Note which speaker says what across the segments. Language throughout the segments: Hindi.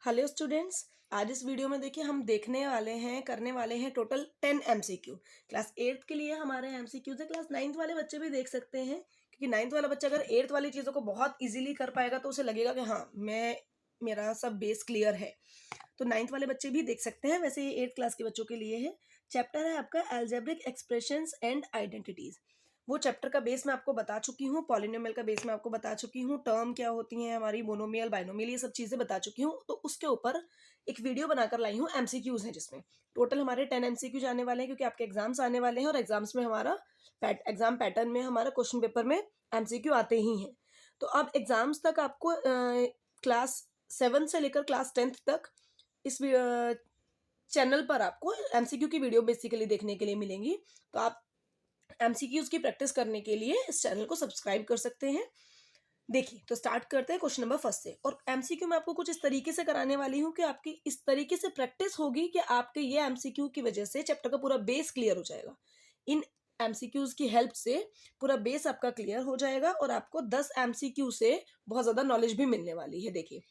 Speaker 1: Hello students. आज इस वीडियो में देखिए हम करने वाले हैं टोटल 10 एमसीक्यू। क्लास 8th के लिए हमारे एमसीक्यूज है। क्लास 9th वाले बच्चे भी देख सकते हैं, क्योंकि 9th वाला बच्चा अगर 8th वाली चीज़ों को बहुत इजीली कर पाएगा तो उसे लगेगा कि हाँ मेरा सब बेस क्लियर है। तो 9th वाले बच्चे भी देख सकते हैं। वैसे ये 8th क्लास के बच्चों के लिए है। चैप्टर है आपका एल्जेब्रिक एक्सप्रेशंस एंड आइडेंटिटीज। वो चैप्टर का बेस मैं आपको बता चुकी हूँ, पॉलिनोमियल का बेस मैं आपको बता चुकी हूँ, टर्म क्या होती हैं हमारी, मोनोमियल बाइनोमियल, ये सब चीज़ें बता चुकी हूँ। तो उसके ऊपर एक वीडियो बनाकर लाई हूँ। एमसीक्यूज हैं जिसमें टोटल हमारे 10 एमसीक्यू जाने वाले हैं, क्योंकि आपके एग्जाम्स आने वाले हैं और एग्जाम्स में हमारा एग्जाम पैटर्न में हमारा क्वेश्चन पेपर में एमसीक्यू आते ही हैं। तो अब एग्जाम्स तक आपको क्लास 7 से लेकर क्लास 10th तक इस चैनल पर आपको एमसीक्यू की वीडियो बेसिकली देखने के लिए मिलेंगी। तो आप एमसीक्यूज की प्रैक्टिस करने के लिए इस चैनल को सब्सक्राइब कर सकते हैं। देखिए, तो स्टार्ट करते हैं क्वेश्चन नंबर फर्स्ट से। और एमसीक्यू मैं आपको कुछ इस तरीके से कराने वाली हूँ कि आपकी इस तरीके से प्रैक्टिस होगी कि आपके ये एमसीक्यू की वजह से चैप्टर का पूरा बेस क्लियर हो जाएगा। इन एमसीक्यूज की हेल्प से पूरा बेस आपका क्लियर हो जाएगा और आपको 10 एमसीक्यू से बहुत ज्यादा नॉलेज भी मिलने वाली है। देखिए,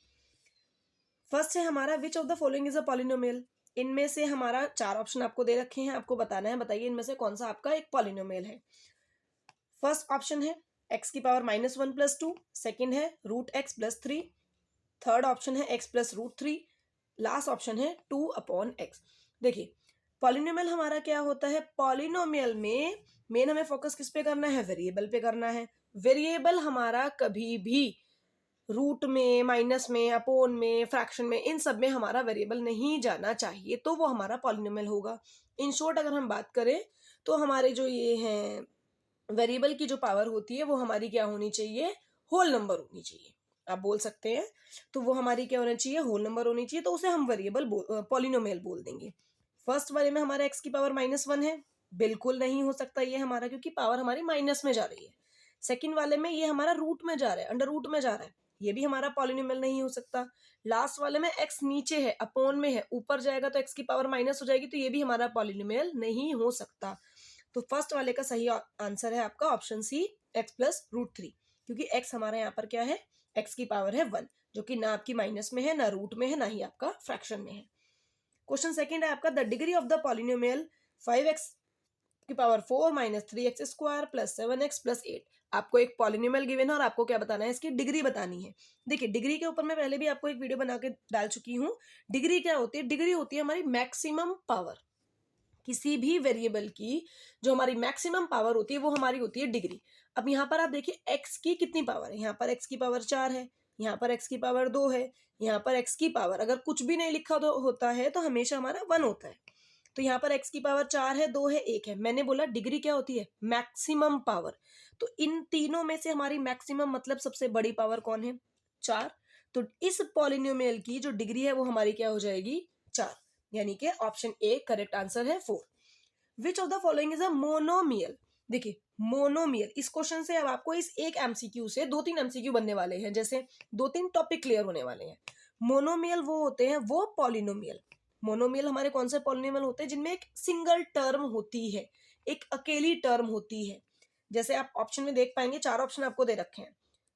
Speaker 1: फर्स्ट है हमारा which of the following is a polynomial. इनमें से हमारा 4 ऑप्शन आपको दे रखे हैं, आपको बताना है, बताइए इनमें से कौन सा आपका एक पॉलिनोमियल है। फर्स्ट ऑप्शन है एक्स की पावर -1+2, सेकेंड है √x+3, थर्ड ऑप्शन है x+√3, लास्ट ऑप्शन है 2/x। देखिए, पॉलिनोमियल हमारा क्या होता है। पॉलिनोमियल में मेन हमें फोकस किस पे करना है, वेरिएबल पे करना है। वेरिएबल हमारा कभी भी रूट में, माइनस में, अपोन में, फ्रैक्शन में, इन सब में हमारा वेरिएबल नहीं जाना चाहिए, तो वो हमारा पॉलिनोमियल होगा। इन शॉर्ट अगर हम बात करें तो हमारे जो ये हैं वेरिएबल की जो पावर होती है वो हमारी क्या होनी चाहिए, होल नंबर होनी चाहिए। आप बोल सकते हैं, तो वो हमारी क्या होना चाहिए, होल नंबर होनी चाहिए। तो उसे हम वेरिएबल पॉलिनोमियल बोल देंगे। फर्स्ट वाले में हमारा एक्स की पावर -1 है, बिल्कुल नहीं हो सकता ये हमारा, क्योंकि पावर हमारी माइनस में जा रही है। सेकंड वाले में ये हमारा रूट में जा रहा है, अंडर रूट में जा रहा है, ये भी हमारा पॉलिनोमियल नहीं हो सकता। लास्ट वाले में एक्स नीचे है, अपोन में है, ऊपर जाएगा तो एक्स की पावर माइनस हो जाएगी, तो ये भी हमारा पॉलिनोमियल नहीं हो सकता। तो फर्स्ट वाले का सही आंसर है आपका ऑप्शन सी, x+√3, क्योंकि x हमारा यहाँ पर क्या है, x की पावर है 1, जो कि ना आपकी माइनस में है, ना रूट में है, ना ही आपका फ्रैक्शन में है। क्वेश्चन सेकंड है आपका, the degree of the polynomial 5x की पावर 4 -3x² + 7x + 8। आपको एक पॉलिनोमियल गिवन है और आपको क्या बताना है, इसकी डिग्री बतानी है। देखिए, डिग्री के ऊपर मैं पहले भी आपको एक वीडियो बना के डाल चुकी हूँ। डिग्री क्या होती है, डिग्री होती है हमारी मैक्सिमम पावर। किसी भी वेरिएबल की जो हमारी मैक्सिमम पावर होती है वो हमारी होती है डिग्री। अब यहाँ पर आप देखिए x की कितनी पावर है, यहाँ पर x की पावर 4 है, यहाँ पर x की पावर 2 है, यहाँ पर x की पावर अगर कुछ भी नहीं लिखा होता है तो हमेशा हमारा 1 होता है। तो यहाँ पर x की पावर 4 है, 2 है, 1 है। मैंने बोला डिग्री क्या होती है, मैक्सिमम पावर। तो इन तीनों में से हमारी मैक्सिमम मतलब सबसे बड़ी पावर कौन है, 4। तो इस पॉलिनोमियल की जो डिग्री है वो हमारी क्या हो जाएगी, 4, यानी कि ऑप्शन ए करेक्ट आंसर है 4। Which of the following is a monomial. देखिए, मोनोमियल, इस क्वेश्चन से अब आपको इस एक एमसीक्यू से 2-3 एमसीक्यू बनने वाले हैं, जैसे 2-3 टॉपिक क्लियर होने वाले हैं। मोनोमियल वो होते हैं, वो पॉलिनोमियल, मोनोमियल हमारे कौन से पॉलिनोमियल होते हैं जिनमें एक सिंगल टर्म होती है, एक अकेली टर्म होती है। जैसे आप ऑप्शन में देख पाएंगे, 4 ऑप्शन आपको दे रखे हैं,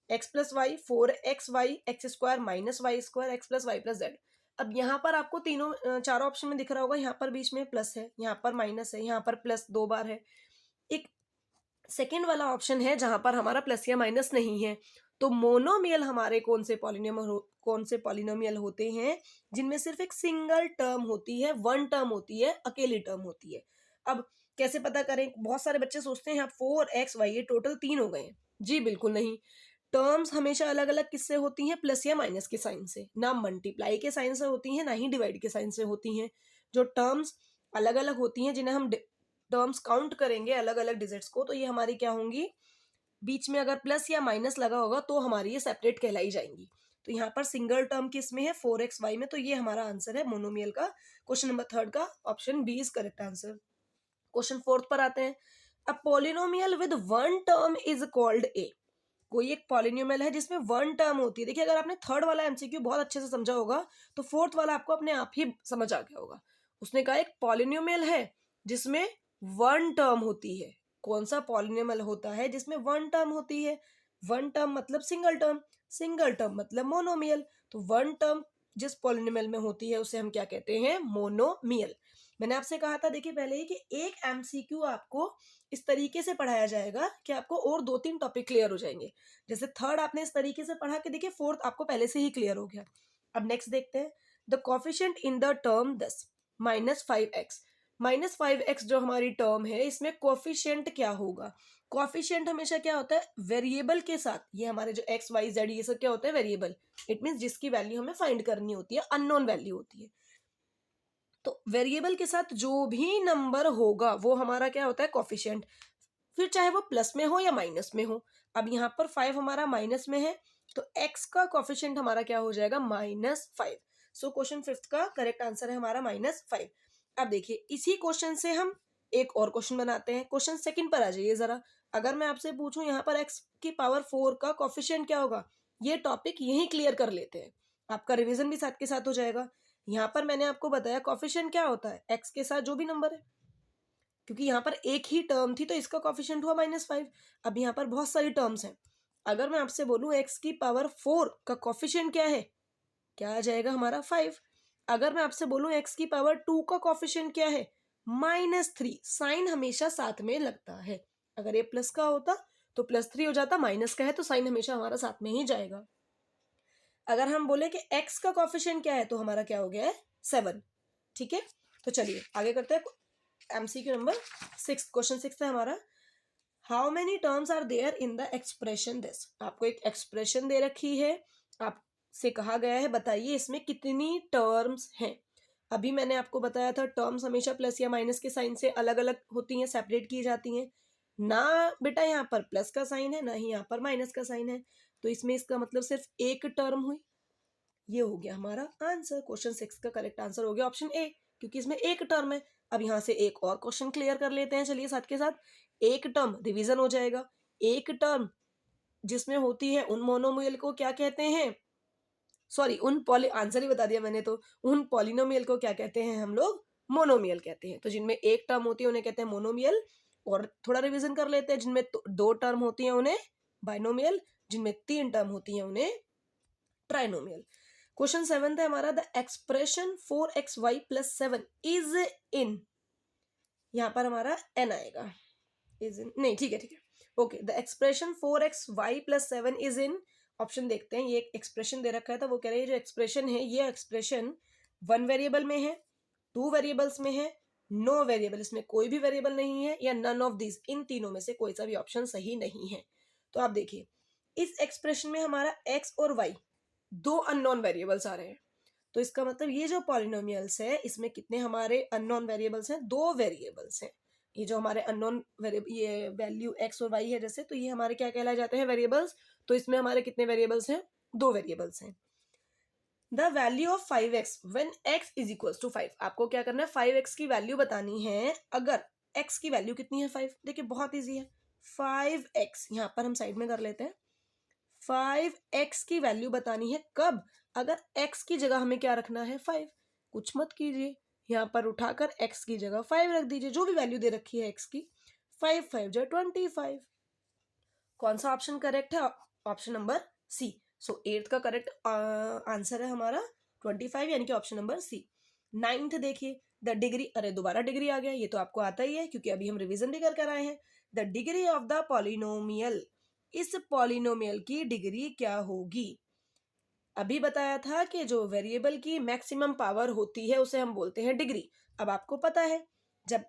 Speaker 1: x+y, 4xy, x² -y², x+y+z। अब यहाँ पर आपको तीनों 4 ऑप्शन में दिख रहा होगा, यहाँ पर बीच में प्लस है, यहाँ पर माइनस है, यहाँ पर प्लस 2 बार है। एक सेकेंड वाला ऑप्शन है जहां पर हमारा प्लस या माइनस नहीं है। तो मोनोमियल हमारे कौन से पॉलिनोमियल होते हैं जिनमें सिर्फ एक सिंगल टर्म होती है, वन टर्म होती है, अकेली टर्म होती है। अब कैसे पता करें, बहुत सारे बच्चे सोचते हैं 4xy ये टोटल 3 हो गए हैं। जी बिल्कुल नहीं, टर्म्स हमेशा अलग अलग किससे होती हैं, प्लस या माइनस के साइन से, ना मल्टीप्लाई के साइन से होती हैं, ना ही डिवाइड के साइन से होती हैं। जो टर्म्स अलग अलग होती हैं, जिन्हें हम टर्म्स काउंट करेंगे अलग अलग डिजिट्स को, तो ये हमारी क्या होंगी, बीच में अगर प्लस या माइनस लगा होगा तो हमारी ये सेपरेट कहलाई जाएंगी। तो यहाँ पर सिंगल टर्म किस में है, 4xy में, तो ये हमारा आंसर है मोनोमियल का। क्वेश्चन नंबर थर्ड का option B is correct answer. Question fourth पर आते हैं, a polynomial with one term is called a. कोई एक पॉलिनोमियल है जिसमें वन टर्म होती है। देखिए, अगर आपने थर्ड वाला एमसीक्यू बहुत अच्छे से समझा होगा तो फोर्थ वाला आपको अपने आप ही समझ आ गया होगा। उसने कहा एक पॉलिनोमियल है जिसमें वन टर्म होती है। कौन सा पॉलिनोमियल होता है जिसमें वन टर्म होती है, वन टर्म मतलब सिंगल टर्म, सिंगल टर्म मतलब मोनोमियल। तो वन टर्म जिस पॉलिनोमियल में होती है उसे हम क्या कहते हैं, मोनोमियल। मैंने आपसे कहा था देखिए पहले ही कि एक एमसीक्यू आपको इस तरीके से पढ़ाया जाएगा कि आपको और 2-3 टॉपिक क्लियर हो जाएंगे। जैसे थर्ड आपने इस तरीके से पढ़ा कि देखिए फोर्थ आपको पहले से ही क्लियर हो गया। अब नेक्स्ट देखते हैं, the coefficient in the term 10 -5x। -5x जो हमारी टर्म है इसमें कोफिशिएंट क्या होगा? कोफिशिएंट हमेशा क्या होता है, वेरिएबल के साथ। ये हमारे जो एक्स वाई जेड ये सब क्या होता है, वेरिएबल। इट मीन्स जिसकी वैल्यू हमें फाइंड करनी होती है, अननोन वैल्यू होती है। तो वेरिएबल के साथ जो भी नंबर होगा वो हमारा क्या होता है, कोफिशिएंट। फिर चाहे वो प्लस में हो या माइनस में हो। अब यहाँ पर 5 हमारा माइनस में है तो x का कोफिशिएंट हमारा क्या हो जाएगा, -5। सो क्वेश्चन 5 का करेक्ट आंसर है हमारा -5। अब देखिए इसी क्वेश्चन से हम एक और क्वेश्चन बनाते हैं। क्वेश्चन सेकंड पर आ जाइए जरा। अगर मैं आपसे पूछूं यहाँ पर x की पावर 4 का कोफिशिएंट क्या होगा, ये टॉपिक यहीं क्लियर कर लेते हैं, आपका रिवीजन भी साथ के साथ हो जाएगा। यहाँ पर मैंने आपको बताया कोफिशिएंट क्या होता है, x के साथ जो भी नंबर है, क्योंकि यहाँ पर एक ही टर्म थी तो इसका कोफिशिएंट हुआ -5। अब यहाँ पर बहुत सारी टर्म्स हैं। अगर मैं आपसे बोलूं x की पावर 4 का कोफिशिएंट क्या है, क्या आ जाएगा हमारा 5। अगर मैं आपसे बोलूं x की पावर 2 का कोफिशिएंट क्या है, -3। साइन हमेशा साथ में लगता है। अगर ये प्लस का होता तो +3 हो जाता, माइनस का है तो साइन हमेशा हमारा साथ में ही जाएगा। अगर हम बोले कि x का कोफिशिएंट क्या है तो हमारा क्या हो गया है, 7। ठीक है, तो चलिए आगे करते हैं। एमसीक्यू नंबर 6, क्वेश्चन 6 है हमारा। How many terms are there in the expression this. आपको एक एक्सप्रेशन दे रखी है, आपसे कहा गया है बताइए इसमें कितनी टर्म्स हैं। अभी मैंने आपको बताया था टर्म्स हमेशा प्लस या माइनस के साइन से अलग अलग होती हैं, सेपरेट की जाती हैं ना। बेटा यहाँ पर प्लस का साइन है, ना ही यहाँ पर माइनस का साइन है, तो इसमें इसका मतलब सिर्फ एक टर्म हुई। ये हो गया हमारा आंसर। क्वेश्चन 6 का करेक्ट आंसर हो गया ऑप्शन ए, क्योंकि इसमें एक टर्म है। अब यहाँ से एक और क्वेश्चन क्लियर कर लेते हैं, चलिए साथ के साथ। एक टर्म रिवीजन हो जाएगा। एक टर्म जिसमें होती है उन मोनोमियल को क्या कहते हैं, सॉरी उन आंसर ही बता दिया मैंने, तो उन पॉलिनोमियल को क्या कहते हैं हम लोग, मोनोमियल कहते हैं। तो जिनमें एक टर्म होती है उन्हें कहते हैं मोनोमियल। और थोड़ा रिवीजन कर लेते हैं, जिनमें दो टर्म होती है उन्हें बाइनोमियल, जिनमें 3 टर्म होती है उन्हें ट्राइनोमियल। क्वेश्चन 7 है हमारा, the expression 4xy + 7 is in. यहां पर हमारा n आएगा, इज इन नहीं, ठीक है okay. The expression 4xy + 7 is in. Option देखते हैं, ये एक एक्सप्रेशन दे रखा है तो वो कह रहे हैं जो एक्सप्रेशन है ये एक्सप्रेशन 1 वेरिएबल में है, 2 वेरिएबल्स में है, नो वेरिएबल, इसमें कोई भी वेरिएबल नहीं है, या नन ऑफ दिस, इन तीनों में से कोई सा भी ऑप्शन सही नहीं है। तो आप देखिए इस एक्सप्रेशन में हमारा x और y 2 अननोन वेरिएबल्स आ रहे हैं। तो इसका मतलब ये जो पॉलिनोमियल्स है इसमें कितने हमारे अननोन वेरिएबल्स हैं, 2 वेरिएबल्स हैं। ये जो हमारे अननोन ये वैल्यू x और y है जैसे, तो ये हमारे क्या कहलाए जाते हैं, वेरिएबल्स। तो इसमें हमारे कितने वेरिएबल्स हैं, 2 वेरिएबल्स हैं। The value of 5x when x = 5। आपको क्या करना है, 5x की वैल्यू बतानी है अगर x की वैल्यू कितनी है, 5। देखिए बहुत ईजी है, 5x यहाँ पर हम साइड में कर लेते हैं। 5x की वैल्यू बतानी है कब, अगर x की जगह हमें क्या रखना है, 5। कुछ मत कीजिए, यहाँ पर उठाकर x की जगह 5 रख दीजिए, जो भी वैल्यू दे रखी है x की। 5 5 जो 25। कौन सा ऑप्शन करेक्ट है, ऑप्शन नंबर सी। सो 8th का करेक्ट आंसर है हमारा 25, यानी कि ऑप्शन नंबर सी। 9th देखिए, द डिग्री, अरे दोबारा डिग्री आ गया, ये तो आपको आता ही है क्योंकि अभी हम रिवीजन भी कर आए हैं। The degree of the polynomial, इस पॉलिनोमियल की डिग्री क्या होगी। अभी बताया था कि जो वेरिएबल की मैक्सिमम पावर होती है उसे हम बोलते हैं डिग्री। अब आपको पता है जब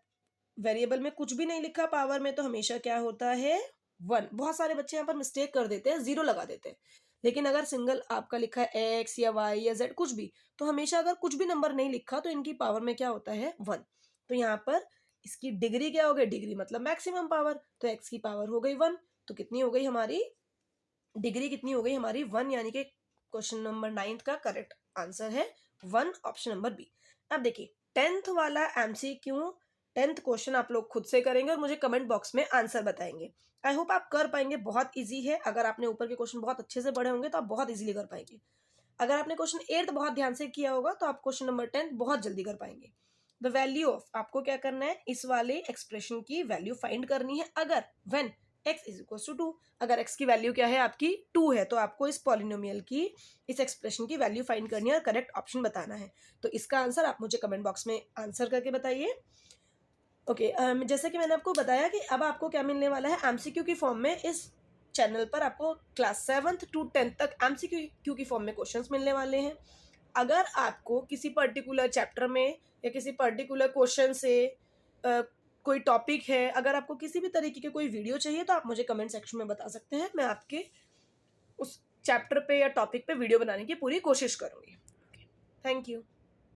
Speaker 1: वेरिएबल में कुछ भी नहीं लिखा पावर में तो हमेशा क्या होता है, 1। बहुत सारे बच्चे यहाँ पर मिस्टेक कर देते हैं, 0 लगा देते हैं। लेकिन अगर सिंगल आपका लिखा है x या y या z कुछ भी, तो हमेशा अगर कुछ भी नंबर नहीं लिखा तो इनकी पावर में क्या होता है, 1। तो यहाँ पर इसकी डिग्री क्या हो गई, डिग्री मतलब मैक्सिमम पावर, तो x की पावर हो गई 1। तो कितनी हो गई हमारी डिग्री, कितनी हो गई हमारी 1, यानी कि क्वेश्चन नंबर 9 का करेक्ट आंसर है 1, ऑप्शन नंबर बी। अब देखिए 10th वाला एमसीक्यू, 10th क्वेश्चन आप लोग खुद से करेंगे और मुझे कमेंट बॉक्स में आंसर बताएंगे। आई होप आप कर पाएंगे, बहुत इजी है। अगर आपने ऊपर के क्वेश्चन बहुत अच्छे से पढ़े होंगे तो आप बहुत इजीली कर पाएंगे। अगर आपने क्वेश्चन 8th बहुत ध्यान से किया होगा तो आप क्वेश्चन नंबर 10 बहुत जल्दी कर पाएंगे। द वैल्यू ऑफ, आपको क्या करना है, इस वाले एक्सप्रेशन की वैल्यू फाइंड करनी है अगर when x is equal to 2। अगर x की वैल्यू क्या है आपकी 2 है तो आपको इस पॉलिनोमियल की इस एक्सप्रेशन की वैल्यू फाइंड करनी है और करेक्ट ऑप्शन बताना है। तो इसका आंसर आप मुझे कमेंट बॉक्स में आंसर करके बताइए। ओके जैसे कि मैंने आपको बताया कि अब आपको क्या मिलने वाला है, एमसीक्यू की फॉर्म में इस चैनल पर आपको क्लास 7th to 10th तक एमसीक्यू की फॉर्म में क्वेश्चंस मिलने वाले हैं। अगर आपको किसी पर्टिकुलर चैप्टर में या किसी पर्टिकुलर क्वेश्चन से कोई टॉपिक है, अगर आपको किसी भी तरीके के कोई वीडियो चाहिए तो आप मुझे कमेंट सेक्शन में बता सकते हैं, मैं आपके उस चैप्टर पे या टॉपिक पे वीडियो बनाने की पूरी कोशिश करूँगी। Thank you.